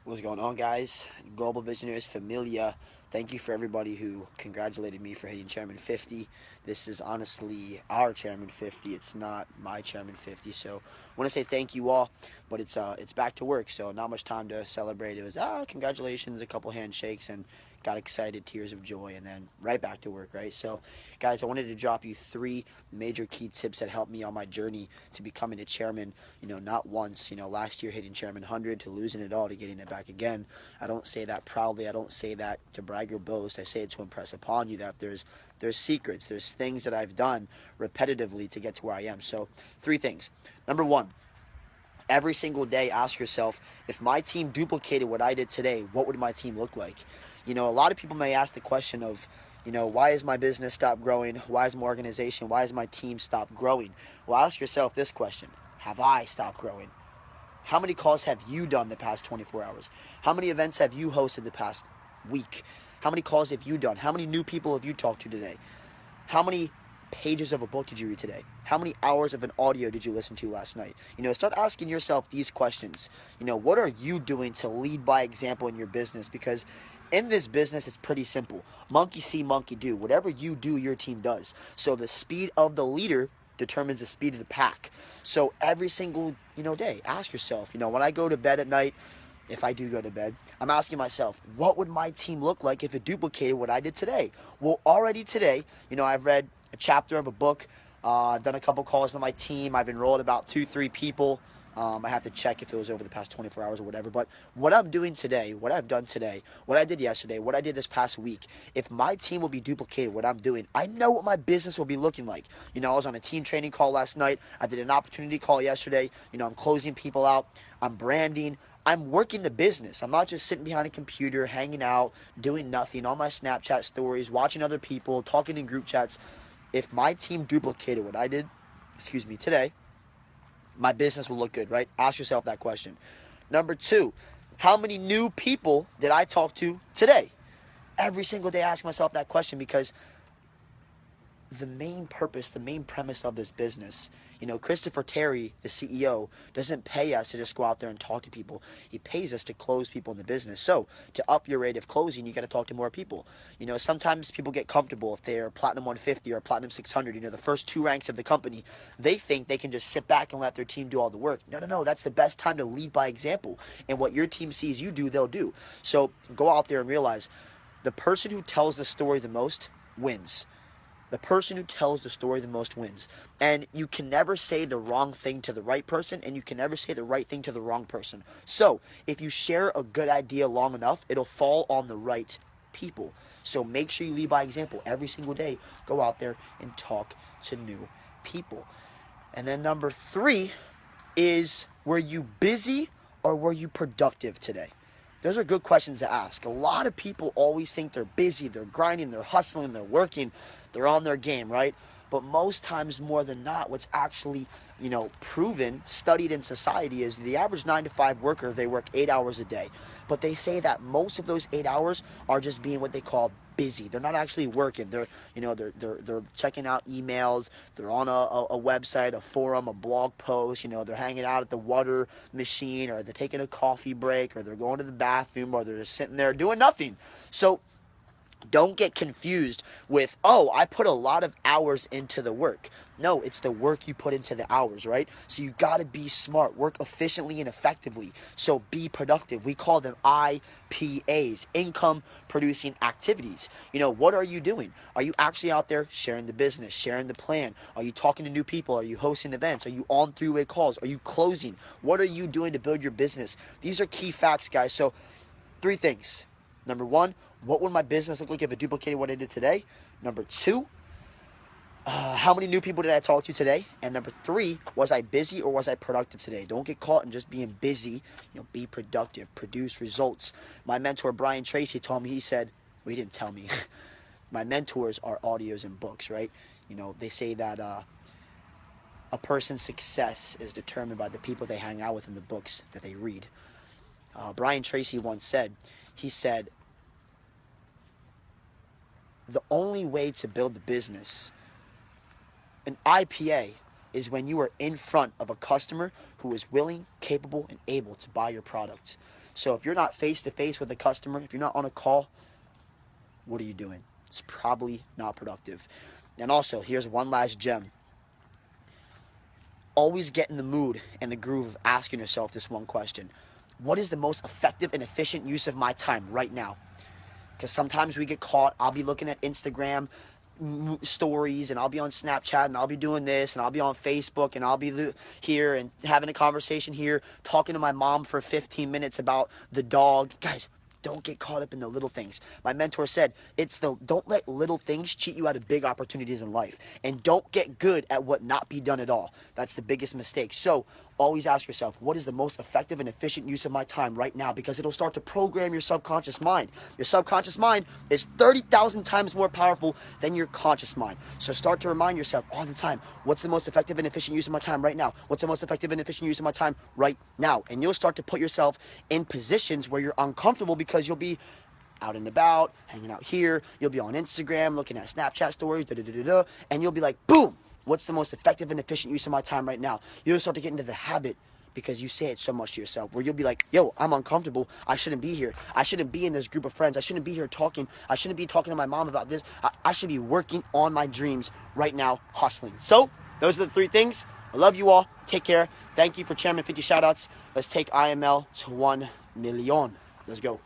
What's going on, guys? GlobalVisionariez Familia. Thank you for everybody who congratulated me for hitting Chairman 50. This is honestly our Chairman 50. It's not my Chairman 50. So I want to say thank you all, but it's back to work, so not much time to celebrate. It was congratulations, a couple handshakes, and got excited, tears of joy, and then right back to work, right? So, guys, I wanted to drop you three major key tips that helped me on my journey to becoming a chairman. Not once. Last year hitting Chairman 100 to losing it all to getting it back again. I don't say that proudly. I don't say that to brag or boast. I say it to impress upon you that there's secrets. There's things that I've done repetitively to get to where I am. So, three things. Number one, every single day ask yourself, if my team duplicated what I did today, what would my team look like? A lot of people may ask the question of, why is my business stopped growing? Why is my organization, why is my team stopped growing? Well, ask yourself this question: have I stopped growing? How many calls have you done the past 24 hours? How many events have you hosted the past week? How many calls have you done? How many new people have you talked to today? How many pages of a book did you read today? How many hours of an audio did you listen to last night? Start asking yourself these questions. What are you doing to lead by example in your business? Because in this business, it's pretty simple. Monkey see, monkey do. Whatever you do, your team does. So the speed of the leader determines the speed of the pack. So every single, day, ask yourself, when I go to bed at night, if I do go to bed, I'm asking myself, what would my team look like if it duplicated what I did today? Well, already today, I've read a chapter of a book. I've done a couple calls to my team. I've enrolled about 2-3 people. I have to check if it was over the past 24 hours or whatever. But what I'm doing today, what I've done today, what I did yesterday, what I did this past week, if my team will be duplicated what I'm doing, I know what my business will be looking like. I was on a team training call last night. I did an opportunity call yesterday. I'm closing people out. I'm branding. I'm working the business. I'm not just sitting behind a computer, hanging out, doing nothing on my Snapchat stories, watching other people, talking in group chats. If my team duplicated what I did, today, my business will look good, right? Ask yourself that question. Number two, how many new people did I talk to today? Every single day, ask myself that question, because the main purpose, the main premise of this business, Christopher Terry, the CEO, doesn't pay us to just go out there and talk to people. He pays us to close people in the business. So to up your rate of closing, you got to talk to more people. Sometimes people get comfortable if they're Platinum 150 or Platinum 600, the first two ranks of the company. They think they can just sit back and let their team do all the work. No. That's the best time to lead by example. And what your team sees you do, they'll do. So go out there and realize the person who tells the story the most wins. The person who tells the story the most wins. And you can never say the wrong thing to the right person, and you can never say the right thing to the wrong person. So if you share a good idea long enough, it'll fall on the right people. So make sure you lead by example. Every single day, go out there and talk to new people. And then number three is, were you busy or were you productive today? Those are good questions to ask. A lot of people always think they're busy, they're grinding, they're hustling, they're working, they're on their game, right? But most times, more than not, what's actually, proven, studied in society is the average 9-to-5 worker, they work 8 hours a day. But they say that most of those 8 hours are just being what they call busy. They're not actually working. They're checking out emails. They're on a website, a forum, a blog post. They're hanging out at the water machine, or they're taking a coffee break, or they're going to the bathroom, or they're just sitting there doing nothing. So don't get confused with, I put a lot of hours into the work. No, it's the work you put into the hours, right? So you got to be smart, work efficiently and effectively. So be productive. We call them IPAs, income producing activities. What are you doing? Are you actually out there sharing the business, sharing the plan? Are you talking to new people? Are you hosting events? Are you on three-way calls? Are you closing? What are you doing to build your business? These are key facts, guys. So three things. Number one, what would my business look like if it duplicated what I did today? Number two, how many new people did I talk to today? And number three, was I busy or was I productive today? Don't get caught in just being busy. Be productive, produce results. My mentor, Brian Tracy, told me, he said, well, he didn't tell me. My mentors are audios and books, right? They say that a person's success is determined by the people they hang out with and the books that they read. Brian Tracy once said, he said, the only way to build the business, an IPA, is when you are in front of a customer who is willing, capable, and able to buy your product. So if you're not face to face with a customer, if you're not on a call, what are you doing? It's probably not productive. And also, here's one last gem. Always get in the mood and the groove of asking yourself this one question. What is the most effective and efficient use of my time right now? Because sometimes we get caught. I'll be looking at Instagram stories, and I'll be on Snapchat, and I'll be doing this, and I'll be on Facebook, and I'll be here and having a conversation here, talking to my mom for 15 minutes about the dog. Guys, don't get caught up in the little things. My mentor said, don't let little things cheat you out of big opportunities in life. And don't get good at what not be done at all. That's the biggest mistake. So always ask yourself, what is the most effective and efficient use of my time right now? Because it'll start to program your subconscious mind. Your subconscious mind is 30,000 times more powerful than your conscious mind. So start to remind yourself all the time, what's the most effective and efficient use of my time right now? What's the most effective and efficient use of my time right now? And you'll start to put yourself in positions where you're uncomfortable, because you'll be out and about, hanging out here. You'll be on Instagram, looking at Snapchat stories, and you'll be like, boom, what's the most effective and efficient use of my time right now? You'll start to get into the habit, because you say it so much to yourself, where you'll be like, yo, I'm uncomfortable. I shouldn't be here. I shouldn't be in this group of friends. I shouldn't be here talking. I shouldn't be talking to my mom about this. I should be working on my dreams right now, hustling. So those are the 3 things. I love you all. Take care. Thank you for Chairman 50 shoutouts. Let's take IML to 1 million. Let's go.